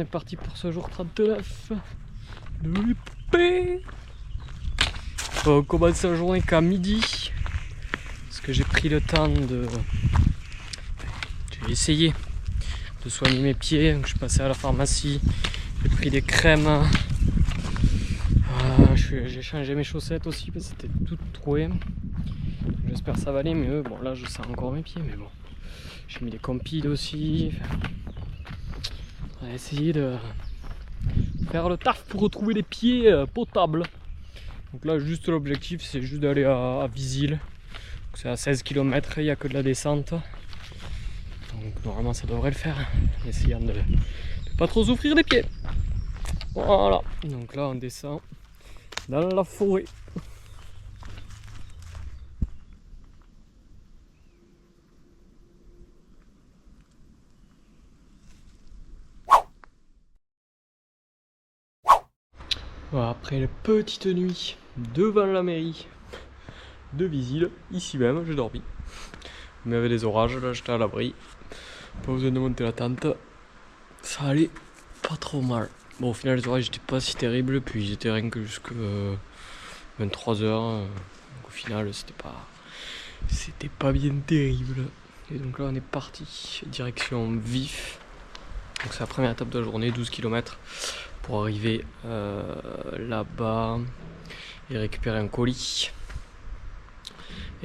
parti pour ce jour 39 de l'épée. On commence la journée qu'à midi. Parce que j'ai pris le temps de... J'ai essayé de soigner mes pieds. Donc je suis passé à la pharmacie. J'ai pris des crèmes. J'ai changé mes chaussettes aussi parce que c'était tout troué. J'espère que ça va aller mieux. Bon là je sens encore mes pieds mais bon. J'ai mis des compiles aussi. On va essayer de faire le taf pour retrouver les pieds potables. Donc là juste l'objectif c'est juste d'aller à Visil. C'est à 16 km, il n'y a que de la descente. Donc normalement ça devrait le faire. En essayant de ne pas trop souffrir des pieds. Voilà. Donc là on descend dans la forêt. Voilà, après une petite nuit devant la mairie de Visil, ici même, j'ai dormi. Mais il y avait des orages, là j'étais à l'abri. Pas besoin de monter la tente. Ça allait pas trop mal. Bon, au final, les orages n'étaient pas si terribles, puis ils étaient rien que jusqu'à 23h. Donc au final, c'était pas bien terrible. Et donc là, on est parti direction Vif. Donc c'est la première étape de la journée, 12 km. Pour arriver là-bas et récupérer un colis.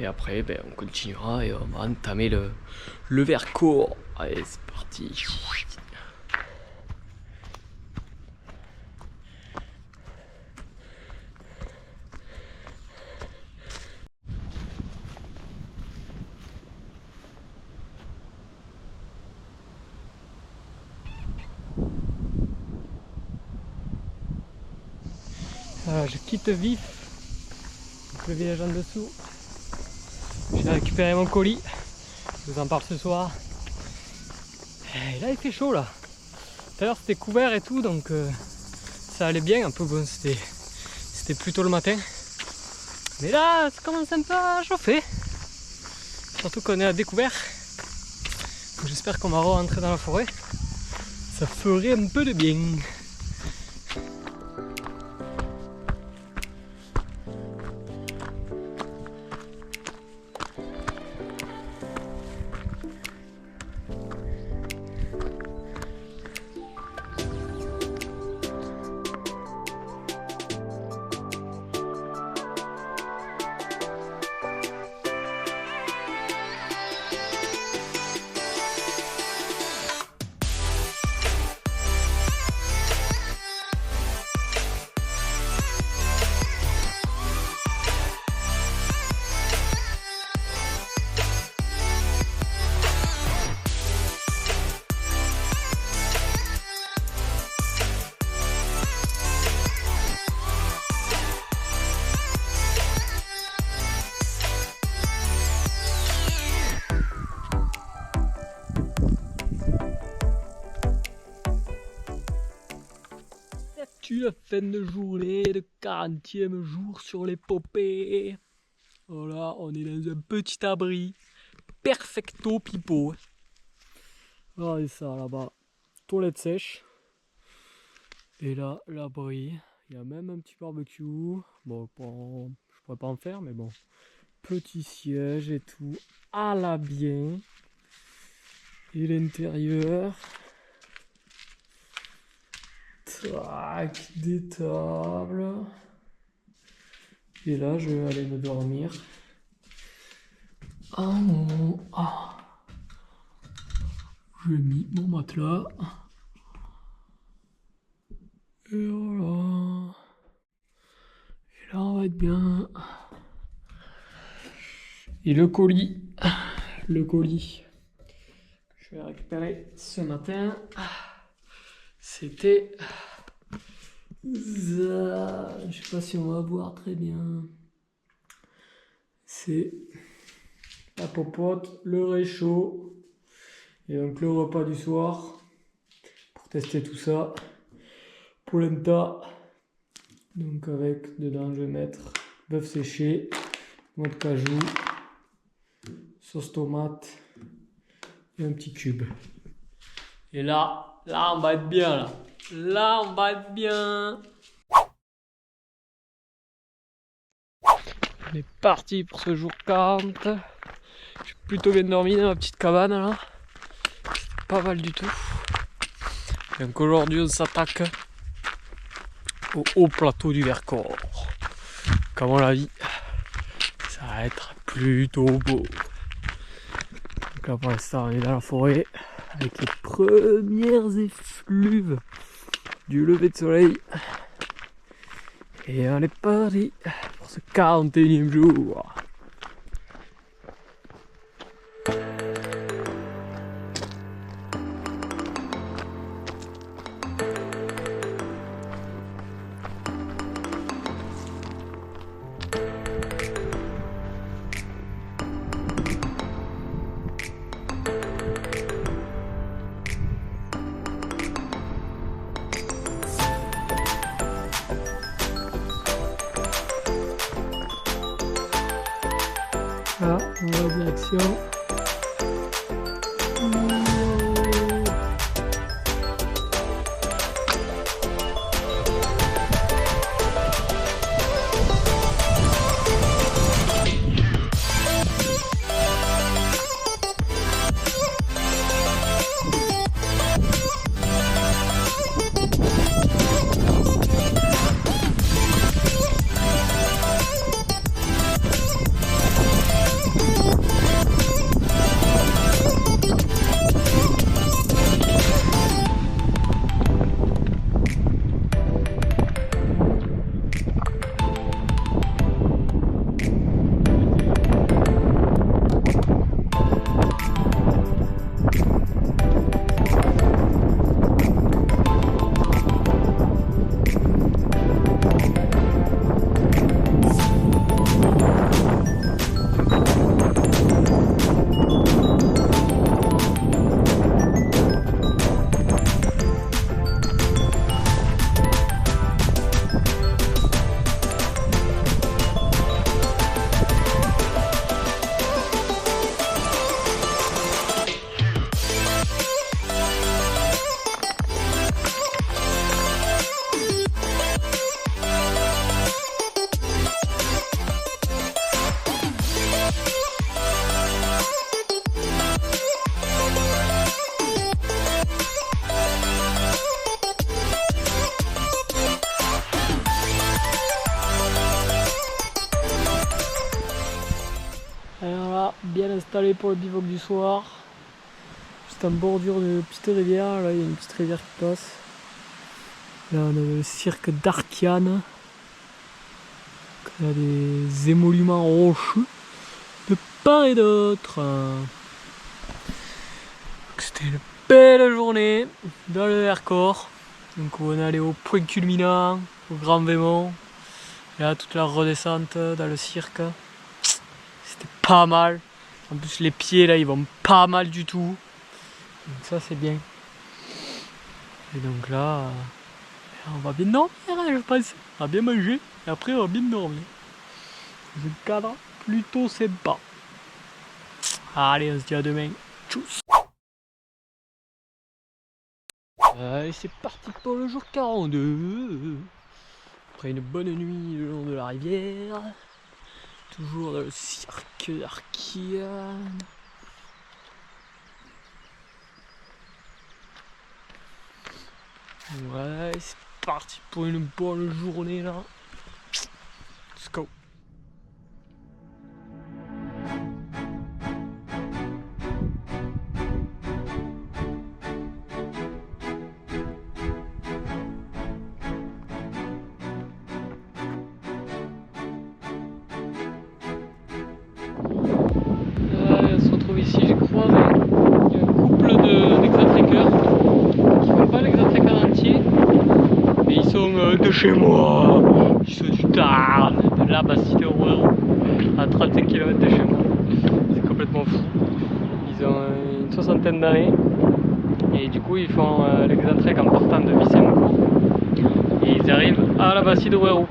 Et après on continuera et on va entamer le Vercors. Allez c'est parti. Je quitte Vif, donc le village en dessous. J'ai récupéré mon colis, je vous en parle ce soir. Et là il fait chaud là. Tout à l'heure c'était couvert et tout, donc ça allait bien. Un peu bon, c'était plutôt le matin. Mais là ça commence un peu à chauffer. Surtout qu'on est à découvert. J'espère qu'on va rentrer dans la forêt. Ça ferait un peu de bien. La fin de journée de 40e jour sur l'épopée. Voilà, on est dans un petit abri. Perfecto pipo. Regardez ça là-bas. Toilette sèche. Et là, l'abri. Il y a même un petit barbecue. Bon, je pourrais pas en faire, mais bon. Petit siège et tout. À la bien. Et l'intérieur. Tac, des tables. Et là, je vais aller me dormir. J'ai mis mon matelas. Et voilà. Et là, on va être bien. Et le colis. Le colis que je vais récupérer ce matin. C'était... ça. Je sais pas si on va voir très bien. C'est la popote, le réchaud et donc le repas du soir pour tester tout ça. Polenta, donc avec dedans je vais mettre bœuf séché, noix de cajou, sauce tomate et un petit cube. Et là on va être bien là. Là, on va être bien. On est parti pour ce jour 40. J'ai plutôt bien dormi dans ma petite cabane là. C'était pas mal du tout. Donc aujourd'hui, on s'attaque au haut plateau du Vercors. Comme on l'a dit, ça va être plutôt beau. Donc là, pour l'instant, on est dans la forêt avec les premières effluves du lever de soleil. Et on est parti pour ce 41e jour. Là, on va en direction. Alors là, bien installé pour le bivouac du soir. Juste en bordure de petite rivière, là il y a une petite rivière qui passe. Là on a le cirque d'Arkiane. Il y a des émoluments rocheux de part et d'autre. C'était une belle journée dans le Vercors. Donc on est allé au point culminant, au Grand Vémont. Là toute la redescente dans le cirque. C'était pas mal. En plus les pieds là ils vont pas mal du tout. Donc ça c'est bien. Et donc là on va bien dormir je pense. On va bien manger et après on va bien dormir. C'est un cadre plutôt sympa. Allez on se dit à demain. Tchuss. Allez c'est parti pour le jour 42. Après une bonne nuit le long de la rivière. Toujours dans le cirque d'Arkiane. Ouais, c'est parti pour une bonne journée là. Let's go. Ici j'ai croisé un couple d'exatraqueurs qui font pas l'exatraqueur entier mais ils sont de chez moi, ils sont du Tarn, de la Bastide au Rouerou à 35 km de chez moi, c'est complètement fou. Ils ont une soixantaine d'années et du coup ils font l'exatrac en partant de Vissencourt et ils arrivent à la Bastide au Rouerou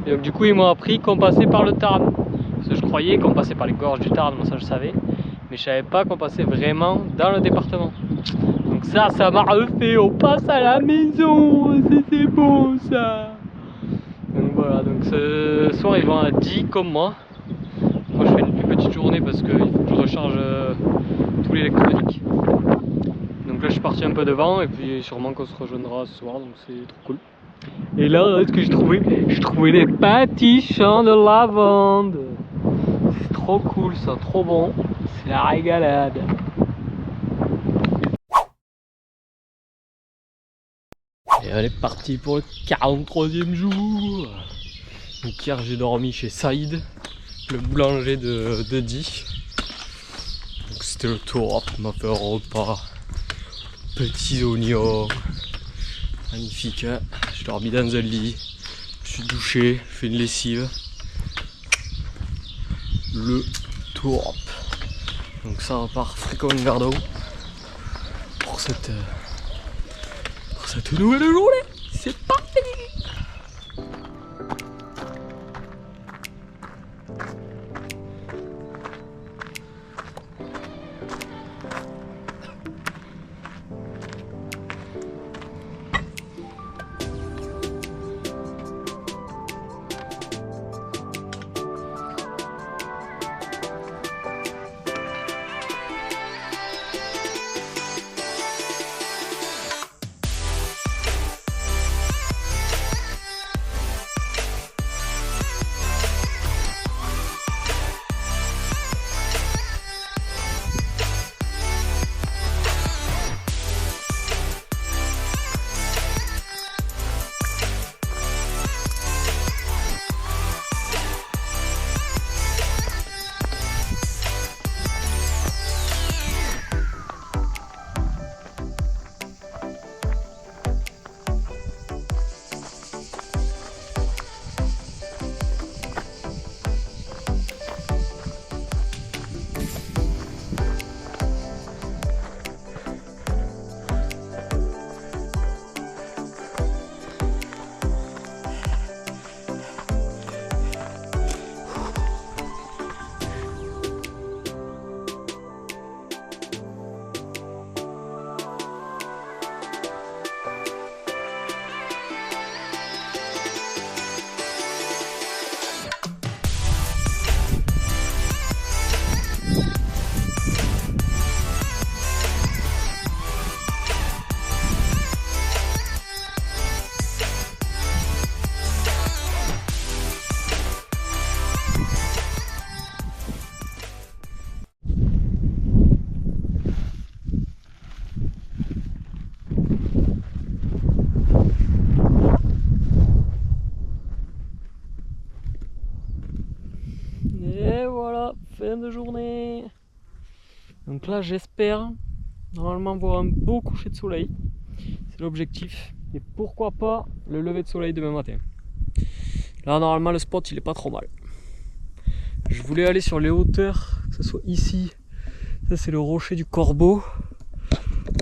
et donc du coup ils m'ont appris qu'on passait par le Tarn parce que je croyais qu'on passait par les gorges du Tarn, moi ça je savais. Mais je savais pas qu'on passait vraiment dans le département. Donc Donc ça m'a refait, on passe à la maison, c'était bon ça. Donc voilà, donc ce soir ils vont à 10 comme moi. Moi je fais une plus petite journée parce qu'il faut que je recharge tout l'électronique. Donc là je suis parti un peu devant et puis sûrement qu'on se rejoindra ce soir, donc c'est trop cool. Et là, ce que j'ai trouvé des petits champs de lavande. C'est trop cool ça, trop bon. C'est la régalade. Et on est parti pour le 43e jour. Donc hier j'ai dormi chez Saïd, le boulanger de Die. Donc c'était le tour, il m'a fait un repas. Petits oignons. Magnifique, hein. J'ai dormi dans un lit, je suis douché, fait une lessive. Le top. Donc ça repart fréquent Gardo pour cette nouvelle journée. C'est parti. Et voilà, fin de journée. Donc là j'espère normalement voir un beau coucher de soleil. C'est l'objectif. Et pourquoi pas le lever de soleil demain matin. Là normalement le spot il est pas trop mal. Je voulais aller sur les hauteurs, que ce soit ici. Ça c'est le rocher du Corbeau.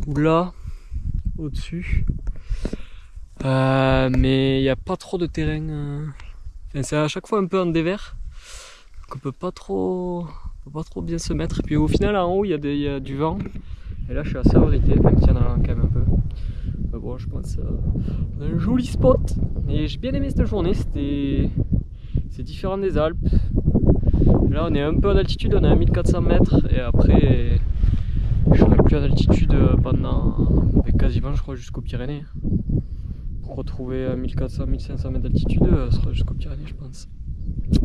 Ou là, au-dessus. Mais il n'y a pas trop de terrain. Enfin, c'est à chaque fois un peu en dévers. Donc on peut pas trop bien se mettre. Et puis au final en haut il y a du vent. Et là je suis assez abrité, même s'il y en a quand même un peu. Mais bon, je pense un joli spot. Et j'ai bien aimé cette journée, c'est différent des Alpes. Là on est un peu à d'altitude, on est à 1400 mètres. Et après je serai plus à d'altitude pendant quasiment je crois jusqu'aux Pyrénées. Pour retrouver 1400-1500 mètres d'altitude, ce sera jusqu'aux Pyrénées je pense.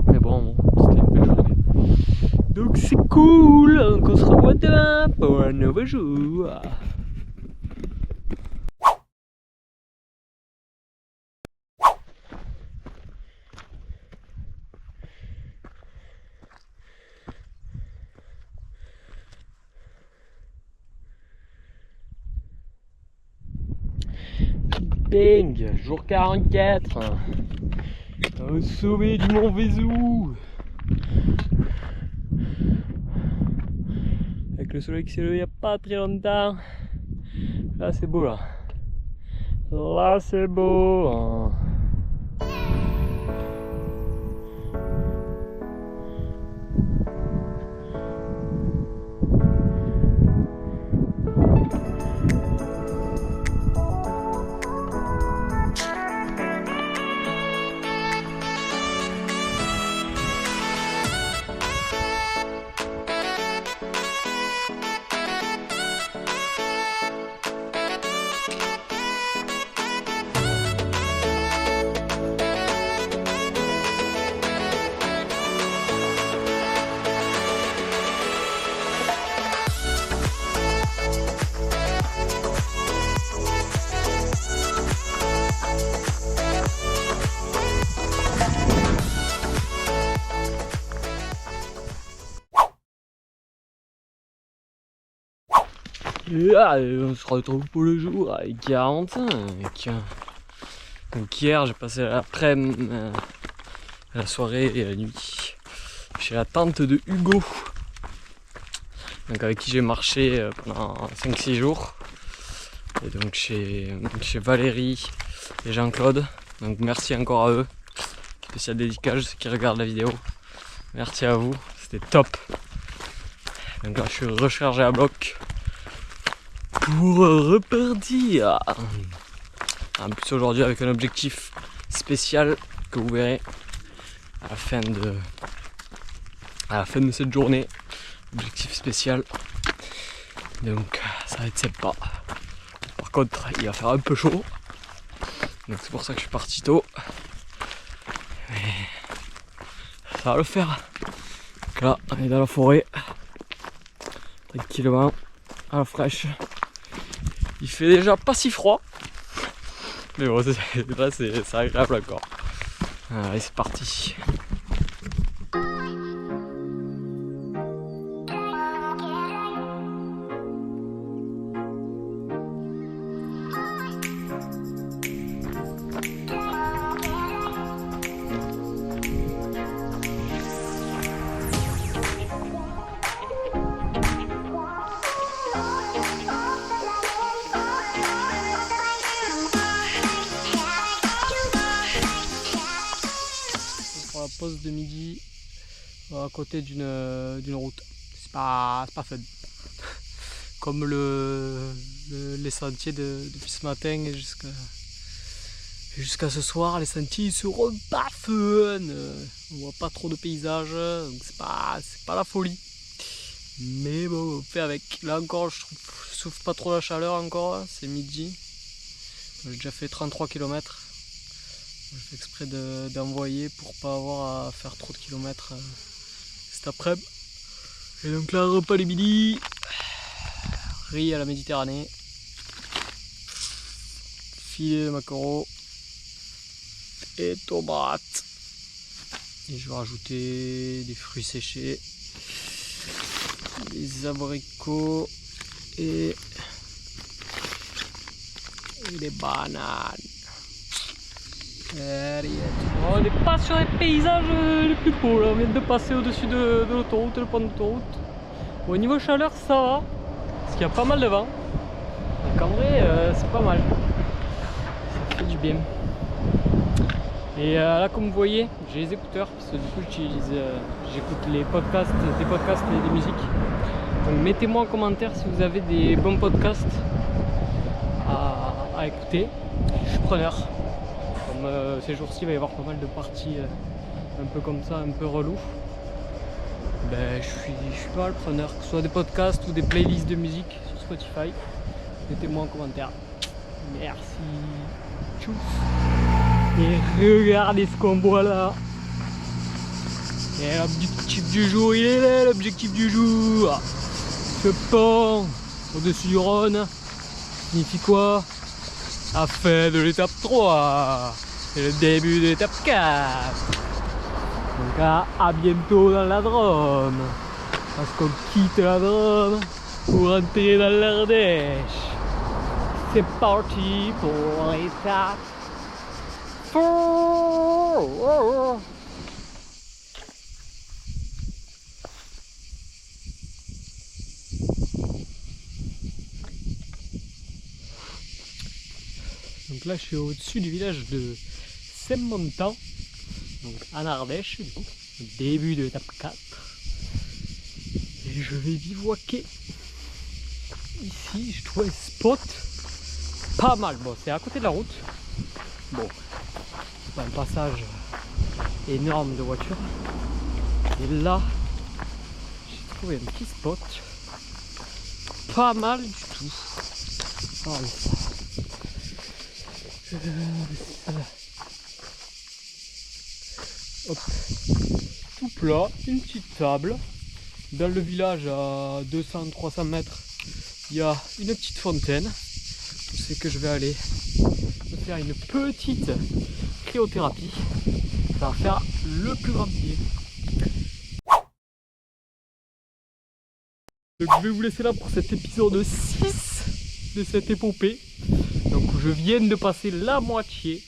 Mais bon, c'était une belle journée. Donc c'est cool, donc on se revoit demain pour un nouveau jour. Bang, jour 44. Au sommet du Mont Vézou. Avec le soleil qui s'est levé il n'y a pas très longtemps. Là c'est beau là. Là c'est beau. Hein. Et là, on se retrouve pour le jour avec 45. Donc hier, j'ai passé l'après-midi, la soirée et la nuit chez la tante de Hugo. Donc avec qui j'ai marché pendant 5-6 jours. Et donc chez Valérie et Jean-Claude. Donc merci encore à eux. Spécial dédicace ceux qui regardent la vidéo. Merci à vous, c'était top. Donc là je suis rechargé à bloc pour repartir. En plus aujourd'hui avec un objectif spécial que vous verrez à la fin de cette journée. Objectif spécial. Donc ça va être sympa. Par contre il va faire un peu chaud. Donc c'est pour ça que je suis parti tôt. Mais ça va le faire. Donc là on est dans la forêt. Tranquillement. À la fraîche. Il fait déjà pas si froid. Mais bon là c'est agréable encore. Allez c'est parti. La pause de midi à côté d'une route. C'est pas fun. Comme les sentiers depuis ce matin et jusqu'à ce soir, les sentiers ils seront pas fun. On voit pas trop de paysages, donc c'est pas la folie. Mais bon, on fait avec. Là encore, je souffre pas trop la chaleur encore, c'est midi. J'ai déjà fait 33 km. Je fais exprès d'envoyer pour pas avoir à faire trop de kilomètres cet après-midi. Et donc là, repas du midi, riz à la Méditerranée, filet de maquereau et tomates. Et je vais rajouter des fruits séchés, des abricots et des bananes. On n'est pas sur les paysages les plus beaux là, on vient de passer au-dessus de l'autoroute, le pont d'autoroute. Bon, au niveau chaleur ça va, parce qu'il y a pas mal de vent. Donc en vrai c'est pas mal, ça fait du bien. Et là comme vous voyez, j'ai les écouteurs, parce que du coup j'écoute des podcasts et des musiques. Donc mettez-moi en commentaire si vous avez des bons podcasts à écouter, je suis preneur. Ces jours-ci il va y avoir pas mal de parties un peu comme ça, un peu relou. Ben, je suis pas le preneur, que ce soit des podcasts ou des playlists de musique sur Spotify. Mettez-moi en commentaire. Merci. Tchuss. Et regardez ce qu'on voit là. Et l'objectif du jour, il est là, l'objectif du jour. Ce pont au-dessus du Rhône signifie quoi? La fin de l'étape 3. C'est le début de l'étape 4. Donc à bientôt dans la Drôme. Parce qu'on quitte la Drôme pour entrer dans l'Ardèche. C'est parti pour l'étape 4. Donc là je suis au-dessus du village de Saint-Montan, donc en Ardèche, du coup, début de l'étape 4. Et je vais bivouaquer ici, je trouve un spot pas mal. Bon, c'est à côté de la route. Bon, c'est pas un passage énorme de voitures. Et là, j'ai trouvé un petit spot pas mal du tout. Regardez ça. Hop. Tout plat, une petite table. Dans le village à 200-300 mètres, il y a une petite fontaine. Je sais que je vais aller me faire une petite cryothérapie. Ça va faire le plus grand pied. Donc je vais vous laisser là pour cet épisode 6 de cette épopée. Donc je viens de passer la moitié.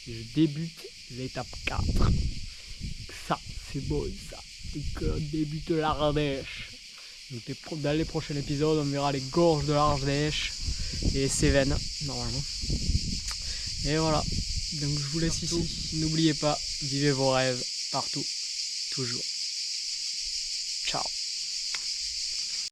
Et je débute l'étape 4. Ça, c'est beau ça. Donc on débute l'Ardèche. Donc dans les prochains épisodes, on verra les gorges de l'Ardèche et les Cévennes, normalement. Et voilà. Donc je vous laisse ici. N'oubliez pas, vivez vos rêves partout, toujours. Ciao.